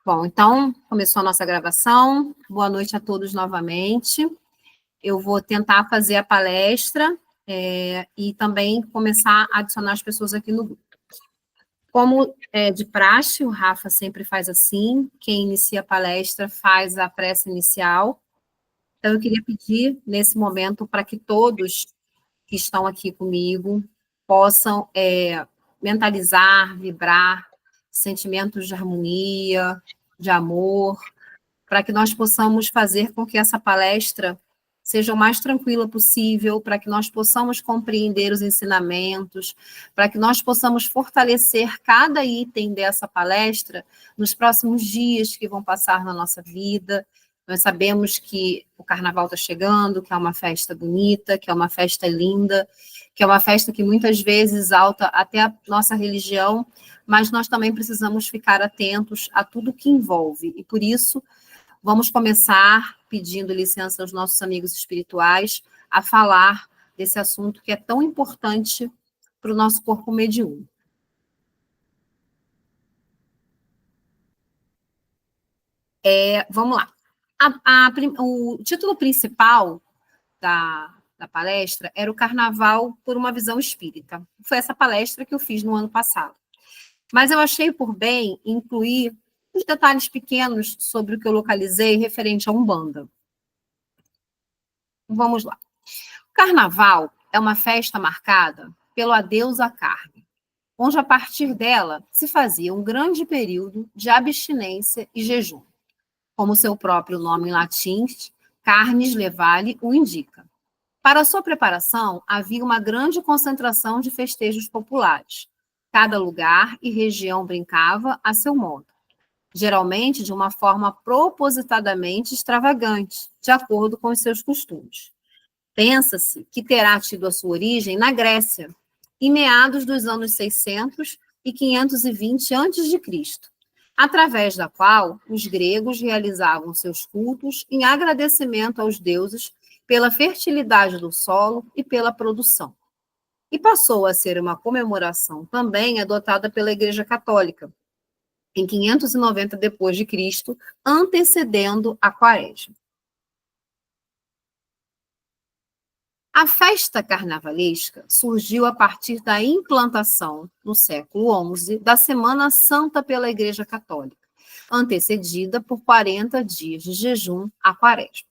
Bom, então, começou a nossa gravação. Boa noite a todos novamente. Eu vou tentar fazer a palestra e também começar a adicionar as pessoas aqui no grupo. Como é de praxe, o Rafa sempre faz assim, quem inicia a palestra faz a prece inicial. Então, eu queria pedir, nesse momento, para que todos que estão aqui comigo possam mentalizar, vibrar sentimentos de harmonia, de amor, para que nós possamos fazer com que essa palestra seja o mais tranquila possível, para que nós possamos compreender os ensinamentos, para que nós possamos fortalecer cada item dessa palestra nos próximos dias que vão passar na nossa vida. Nós sabemos que o carnaval está chegando, que é uma festa bonita, que é uma festa linda, que é uma festa que muitas vezes exalta até a nossa religião, mas nós também precisamos ficar atentos a tudo que envolve. E por isso, vamos começar pedindo licença aos nossos amigos espirituais a falar desse assunto que é tão importante para o nosso corpo mediúnico. Vamos lá. O título principal da palestra era o Carnaval por uma Visão Espírita. Foi essa palestra que eu fiz no ano passado. Mas eu achei por bem incluir uns detalhes pequenos sobre o que eu localizei referente à Umbanda. Vamos lá. O Carnaval é uma festa marcada pelo adeus à carne, onde a partir dela se fazia um grande período de abstinência e jejum. Como seu próprio nome em latim, carnes levale, o indica. Para sua preparação, havia uma grande concentração de festejos populares. Cada lugar e região brincava a seu modo, geralmente de uma forma propositadamente extravagante, de acordo com os seus costumes. Pensa-se que terá tido a sua origem na Grécia, em meados dos anos 600 e 520 a.C., através da qual os gregos realizavam seus cultos em agradecimento aos deuses pela fertilidade do solo e pela produção. E passou a ser uma comemoração também adotada pela Igreja Católica, em 590 d.C., antecedendo a Quaresma. A festa carnavalesca surgiu a partir da implantação, no século XI, da Semana Santa pela Igreja Católica, antecedida por 40 dias de jejum à Quaresma.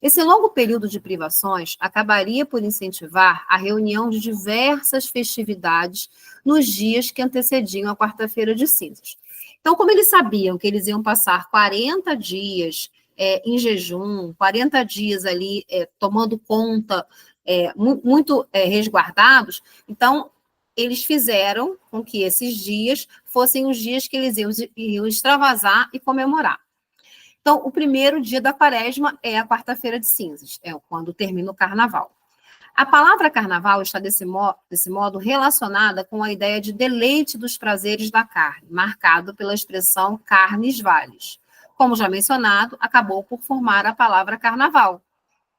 Esse longo período de privações acabaria por incentivar a reunião de diversas festividades nos dias que antecediam a Quarta-feira de Cinzas. Então, como eles sabiam que eles iam passar 40 dias em jejum, 40 dias ali tomando conta, muito resguardados, então eles fizeram com que esses dias fossem os dias que eles iam extravasar e comemorar. Então, o primeiro dia da Quaresma é a Quarta-feira de Cinzas, é quando termina o Carnaval. A palavra Carnaval está, desse modo, relacionada com a ideia de deleite dos prazeres da carne, marcado pela expressão carnes vales. Como já mencionado, acabou por formar a palavra Carnaval,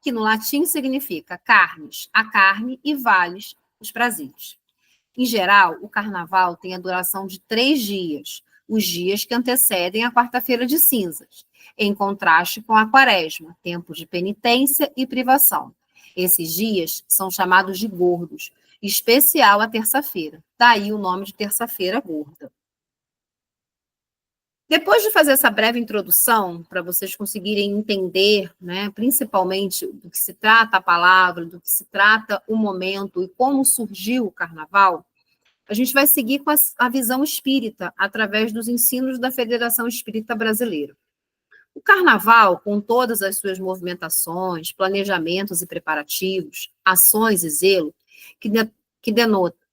que no latim significa carnes, a carne, e vales, os prazeres. Em geral, o Carnaval tem a duração de 3 dias, os dias que antecedem a Quarta-feira de Cinzas, em contraste com a Quaresma, tempo de penitência e privação. Esses dias são chamados de gordos, especial a terça-feira, daí o nome de terça-feira gorda. Depois de fazer essa breve introdução, para vocês conseguirem entender, né, principalmente do que se trata a palavra, do que se trata o momento e como surgiu o Carnaval, a gente vai seguir com a visão espírita, através dos ensinos da Federação Espírita Brasileira. O Carnaval, com todas as suas movimentações, planejamentos e preparativos, ações e zelo, que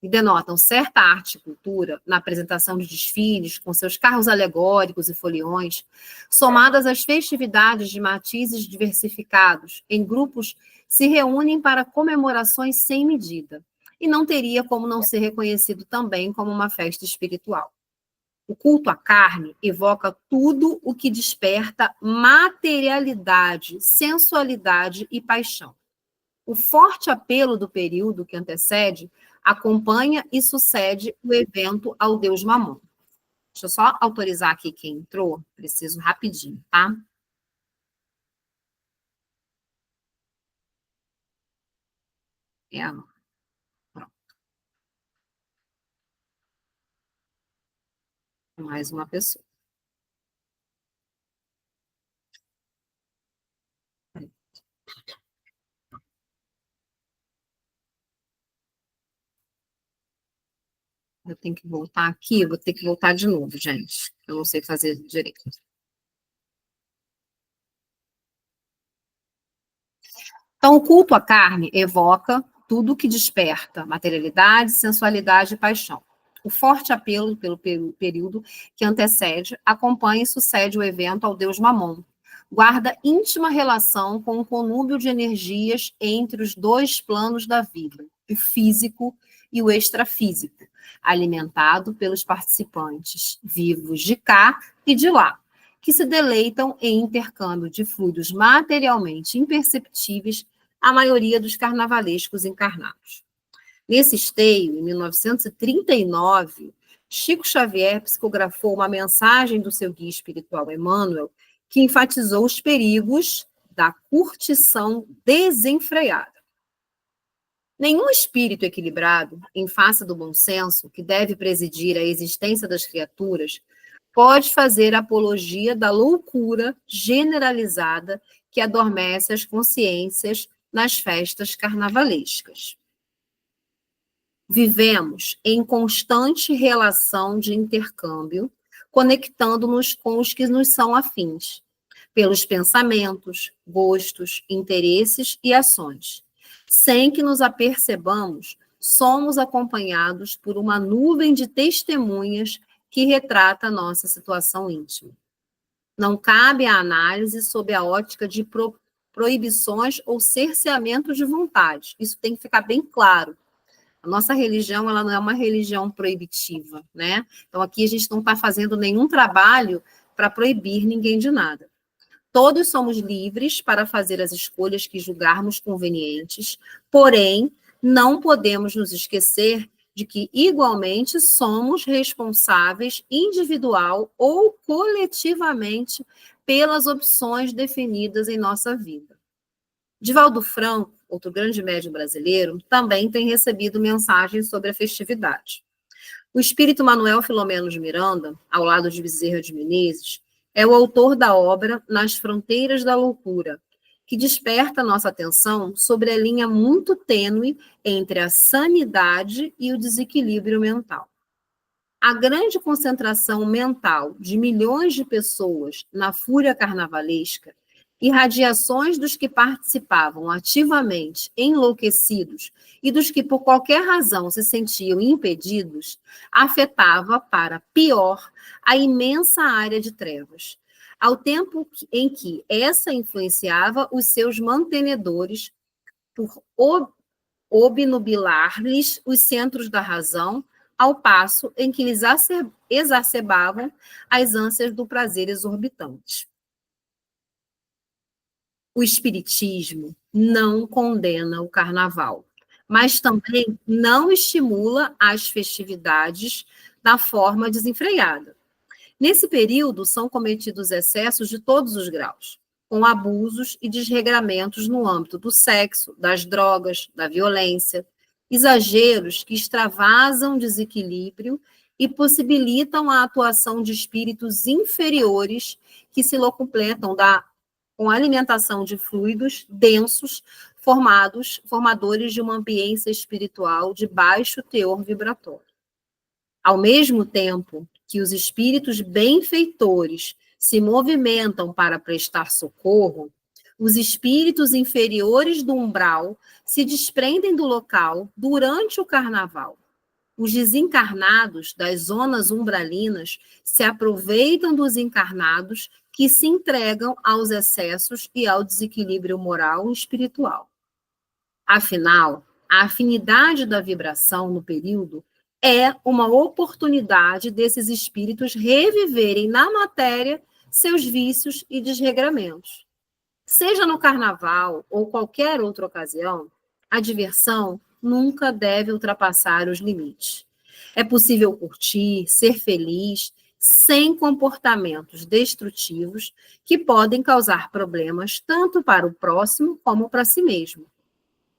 denotam certa arte e cultura na apresentação de desfiles, com seus carros alegóricos e foliões, somadas às festividades de matizes diversificados, em grupos se reúnem para comemorações sem medida, e não teria como não ser reconhecido também como uma festa espiritual. O culto à carne evoca tudo o que desperta materialidade, sensualidade e paixão. O forte apelo do período que antecede acompanha e sucede o evento ao deus Mamon. Deixa eu só autorizar aqui quem entrou. Preciso rapidinho, tá? É, pronto. Mais uma pessoa. Eu tenho que voltar aqui, vou ter que voltar de novo, gente. Eu não sei fazer direito. Então, o culto à carne evoca tudo que desperta materialidade, sensualidade e paixão. O forte apelo pelo período que antecede, acompanha e sucede o evento ao deus Mamon. Guarda íntima relação com o conúbio de energias entre os dois planos da vida, o físico e o extrafísico, alimentado pelos participantes vivos de cá e de lá, que se deleitam em intercâmbio de fluidos materialmente imperceptíveis à maioria dos carnavalescos encarnados. Nesse esteio, em 1939, Chico Xavier psicografou uma mensagem do seu guia espiritual Emmanuel, que enfatizou os perigos da curtição desenfreada. Nenhum espírito equilibrado, em face do bom senso, que deve presidir a existência das criaturas, pode fazer apologia da loucura generalizada que adormece as consciências nas festas carnavalescas. Vivemos em constante relação de intercâmbio, conectando-nos com os que nos são afins, pelos pensamentos, gostos, interesses e ações. Sem que nos apercebamos, somos acompanhados por uma nuvem de testemunhas que retrata a nossa situação íntima. Não cabe a análise sob a ótica de proibições ou cerceamentos de vontade. Isso tem que ficar bem claro. A nossa religião, ela não é uma religião proibitiva, né? Então, aqui a gente não está fazendo nenhum trabalho para proibir ninguém de nada. Todos somos livres para fazer as escolhas que julgarmos convenientes, porém, não podemos nos esquecer de que, igualmente, somos responsáveis individual ou coletivamente pelas opções definidas em nossa vida. Divaldo Franco, outro grande médium brasileiro, também tem recebido mensagens sobre a festividade. O espírito Manuel Filomeno de Miranda, ao lado de Bezerra de Menezes, é o autor da obra Nas Fronteiras da Loucura, que desperta nossa atenção sobre a linha muito tênue entre a sanidade e o desequilíbrio mental. A grande concentração mental de milhões de pessoas na fúria carnavalesca e radiações dos que participavam ativamente enlouquecidos e dos que por qualquer razão se sentiam impedidos, afetava para pior a imensa área de trevas, ao tempo em que essa influenciava os seus mantenedores por obnubilar-lhes os centros da razão, ao passo em que lhes exacerbavam as ânsias do prazer exorbitante. O espiritismo não condena o carnaval, mas também não estimula as festividades da forma desenfreada. Nesse período, são cometidos excessos de todos os graus, com abusos e desregramentos no âmbito do sexo, das drogas, da violência, exageros que extravasam desequilíbrio e possibilitam a atuação de espíritos inferiores que se locupletam com a alimentação de fluidos densos formadores de uma ambiência espiritual de baixo teor vibratório. Ao mesmo tempo que os espíritos benfeitores se movimentam para prestar socorro, os espíritos inferiores do umbral se desprendem do local durante o carnaval. Os desencarnados das zonas umbralinas se aproveitam dos encarnados que se entregam aos excessos e ao desequilíbrio moral e espiritual. Afinal, a afinidade da vibração no período é uma oportunidade desses espíritos reviverem na matéria seus vícios e desregramentos. Seja no carnaval ou qualquer outra ocasião, a diversão nunca deve ultrapassar os limites. É possível curtir, ser feliz sem comportamentos destrutivos que podem causar problemas tanto para o próximo como para si mesmo.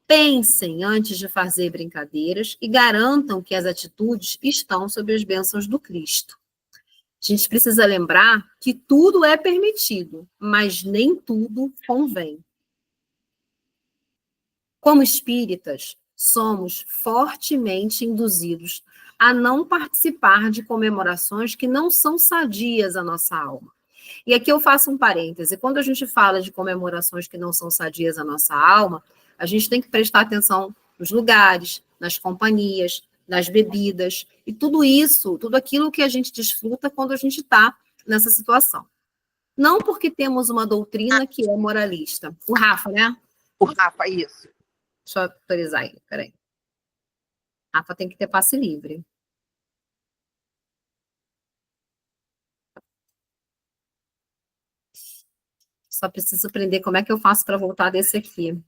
Pensem antes de fazer brincadeiras e garantam que as atitudes estão sob as bênçãos do Cristo. A gente precisa lembrar que tudo é permitido, mas nem tudo convém. Como espíritas, somos fortemente induzidos a não participar de comemorações que não são sadias à nossa alma. E aqui eu faço um parêntese. Quando a gente fala de comemorações que não são sadias à nossa alma, a gente tem que prestar atenção nos lugares, nas companhias, nas bebidas, e tudo isso, tudo aquilo que a gente desfruta quando a gente está nessa situação. Não porque temos uma doutrina que é moralista. O Rafa, né? O Rafa, isso. Deixa eu autorizar ele, peraí. Rafa tem que ter passe livre. Só preciso aprender como é que eu faço para voltar desse aqui.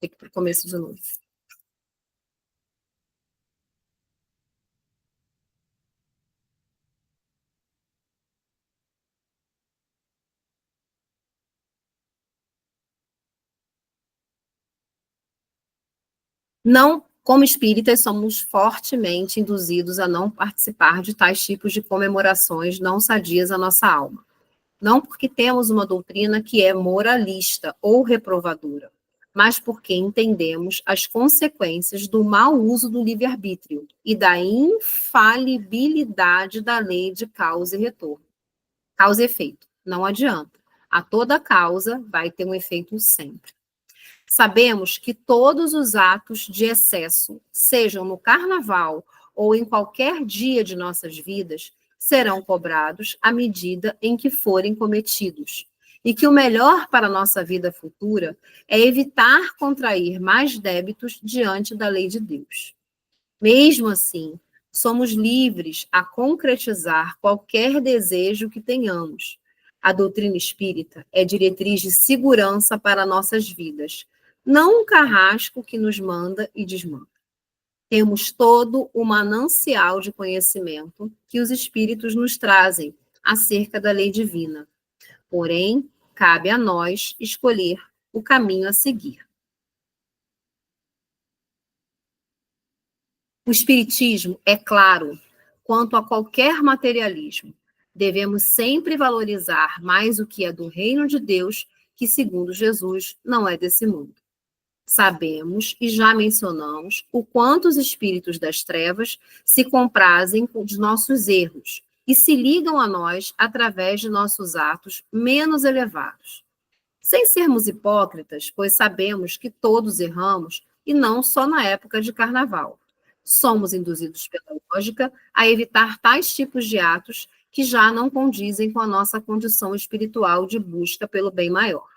Tem que ir para o começo de novo. Não, como espíritas, somos fortemente induzidos a não participar de tais tipos de comemorações não sadias à nossa alma. Não porque temos uma doutrina que é moralista ou reprovadora, mas porque entendemos as consequências do mau uso do livre-arbítrio e da infalibilidade da lei de causa e retorno. Causa e efeito. Não adianta. A toda causa vai ter um efeito sempre. Sabemos que todos os atos de excesso, sejam no carnaval ou em qualquer dia de nossas vidas, serão cobrados à medida em que forem cometidos. E que o melhor para a nossa vida futura é evitar contrair mais débitos diante da lei de Deus. Mesmo assim, somos livres a concretizar qualquer desejo que tenhamos. A doutrina espírita é diretriz de segurança para nossas vidas, não um carrasco que nos manda e desmanda. Temos todo o manancial de conhecimento que os espíritos nos trazem acerca da lei divina. Porém, cabe a nós escolher o caminho a seguir. O espiritismo é claro quanto a qualquer materialismo. Devemos sempre valorizar mais o que é do reino de Deus, que, segundo Jesus, não é desse mundo. Sabemos e já mencionamos o quanto os espíritos das trevas se comprazem com os nossos erros e se ligam a nós através de nossos atos menos elevados. Sem sermos hipócritas, pois sabemos que todos erramos e não só na época de carnaval. Somos induzidos pela lógica a evitar tais tipos de atos que já não condizem com a nossa condição espiritual de busca pelo bem maior.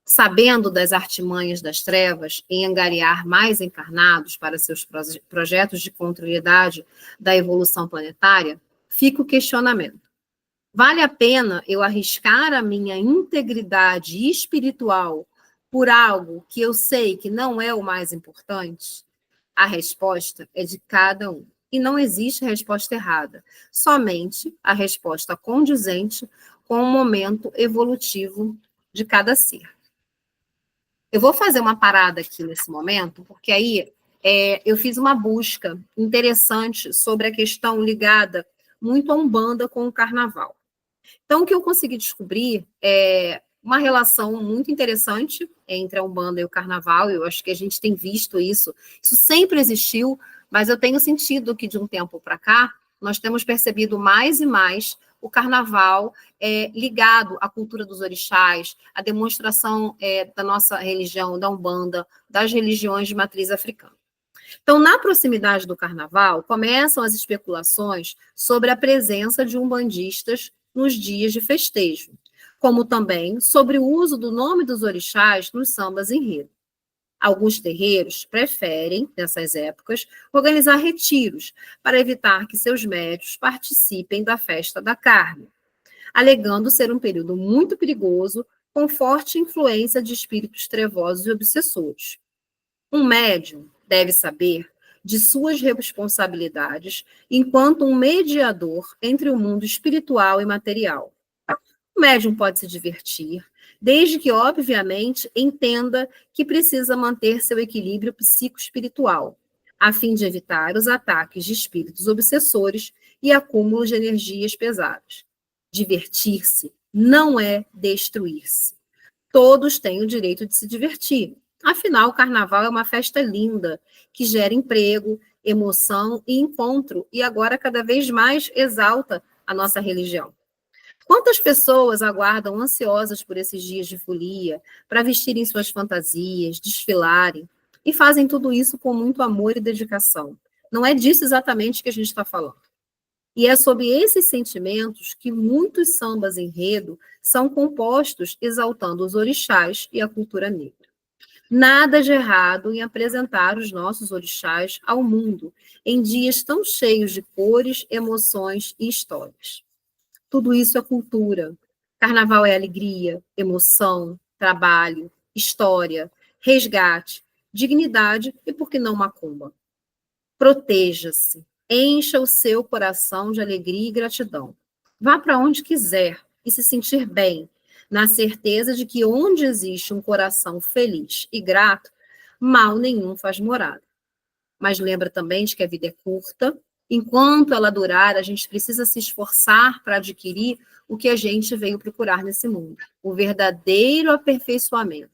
Sabendo das artimanhas das trevas em angariar mais encarnados para seus projetos de contrariedade da evolução planetária, fica o questionamento. Vale a pena eu arriscar a minha integridade espiritual por algo que eu sei que não é o mais importante? A resposta é de cada um. E não existe resposta errada, somente a resposta condizente com o momento evolutivo de cada ser. Eu vou fazer uma parada aqui nesse momento, porque aí eu fiz uma busca interessante sobre a questão ligada muito à Umbanda com o Carnaval. Então, o que eu consegui descobrir é uma relação muito interessante entre a Umbanda e o Carnaval. Eu acho que a gente tem visto isso. Isso sempre existiu, mas eu tenho sentido que, de um tempo para cá, nós temos percebido mais e mais o Carnaval ligado à cultura dos orixás, à demonstração da nossa religião, da Umbanda, das religiões de matriz africana. Então, na proximidade do Carnaval, começam as especulações sobre a presença de umbandistas nos dias de festejo, como também sobre o uso do nome dos orixás nos sambas enredo. Alguns terreiros preferem, nessas épocas, organizar retiros para evitar que seus médios participem da festa da carne, alegando ser um período muito perigoso, com forte influência de espíritos trevosos e obsessores. Um médium deve saber de suas responsabilidades enquanto um mediador entre o mundo espiritual e material. O médium pode se divertir, desde que, obviamente, entenda que precisa manter seu equilíbrio psicoespiritual, a fim de evitar os ataques de espíritos obsessores e acúmulos de energias pesadas. Divertir-se não é destruir-se. Todos têm o direito de se divertir. Afinal, o carnaval é uma festa linda, que gera emprego, emoção e encontro, e agora cada vez mais exalta a nossa religião. Quantas pessoas aguardam ansiosas por esses dias de folia, para vestirem suas fantasias, desfilarem, e fazem tudo isso com muito amor e dedicação. Não é disso exatamente que a gente está falando. E é sobre esses sentimentos que muitos sambas enredo são compostos exaltando os orixás e a cultura negra. Nada de errado em apresentar os nossos orixás ao mundo em dias tão cheios de cores, emoções e histórias. Tudo isso é cultura. Carnaval é alegria, emoção, trabalho, história, resgate, dignidade e, por que não, macumba. Proteja-se, encha o seu coração de alegria e gratidão. Vá para onde quiser e se sentir bem, na certeza de que onde existe um coração feliz e grato, mal nenhum faz morada. Mas lembra também de que a vida é curta. Enquanto ela durar, a gente precisa se esforçar para adquirir o que a gente veio procurar nesse mundo, o verdadeiro aperfeiçoamento.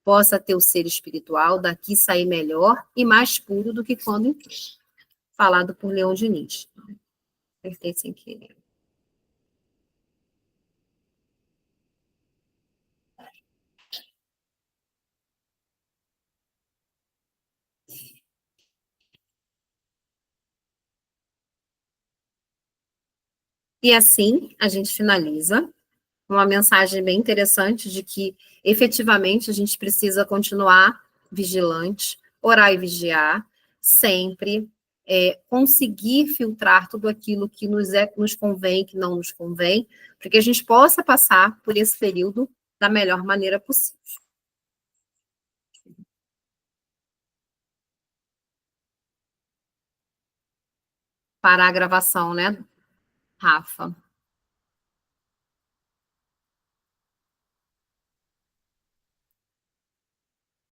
Possa ter o ser espiritual daqui sair melhor e mais puro do que quando entrou. Falado por Leon Diniz. Apertei sem querer. E assim a gente finaliza uma mensagem bem interessante de que efetivamente a gente precisa continuar vigilante, orar e vigiar, sempre conseguir filtrar tudo aquilo que nos convém, que não nos convém, para que a gente possa passar por esse período da melhor maneira possível. Parar a gravação, né, Rafa?